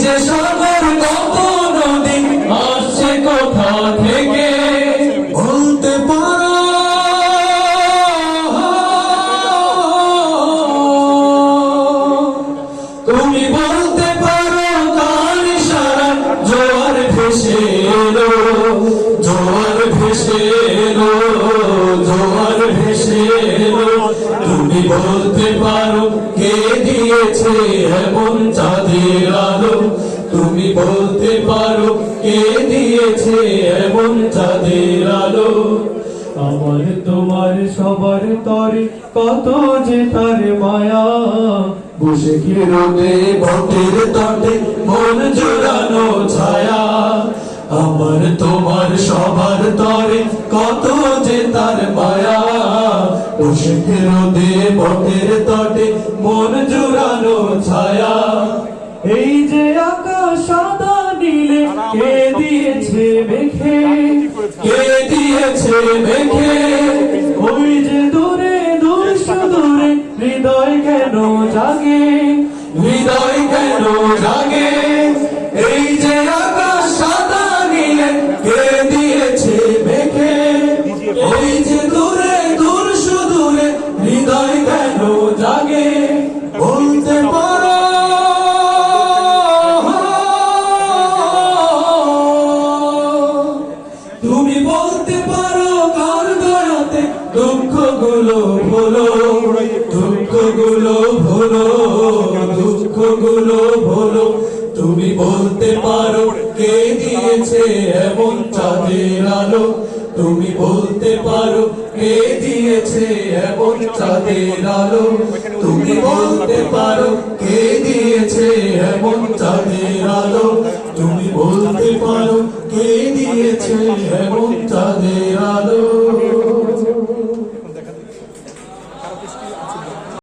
যে সাগর কত নদী আসছে কোথা থেকে বলতে পারো? তুমি বলতে পারো কার ইশারা জোয়ার ভেসে এলো, জোয়ার ভেসে এলো, জোয়ার ভেসে এলো। তুমি বলতে পারো কে দিয়েছে এমন চাঁদের আলো? তুমি বলতে পারো কে দিয়েছে এমন চাঁদের আলো? আমার তোমার সবার তরে কত যে তার মায়া, বসে কি রোদে বটের তটে মন জোড়ানো ছায়া। আমার তোমার সবার তরে কত যে তার মায়া, বসে কি রোদে বটের তটে মন জোড়ানো ছায়া। এই যে আকাশ সাদা নীলে কে দিয়েছে মেঘে, কে দিয়েছে মেঘে? ওই যে দূরে দূর সুদূরে হৃদয় কেন জাগে, হৃদয় কেন জাগে? এই যে আকাশ সাদা নীলে কে দিয়েছে মেঘে? ওই যে দূরে দূর সুদূরে হৃদয় কেন জাগে? বলতে পারো তুমি বলতে পারো কার দয়াতে দুঃখগুলো ভুলো, দুঃখগুলো ভুলো, দুঃখগুলো ভুলো। তুমি বলতে পারো কে দিয়েছে এমন চাঁদের আলো? তুমি বলতে পারো কে দিয়েছে এমন চাঁদের আলো? তুমি বলতে পারো কে দিয়েছে এমন চাঁদের আলো? তুমি বলতে পারো কে দিয়েছে এমন চাঁদের আলো?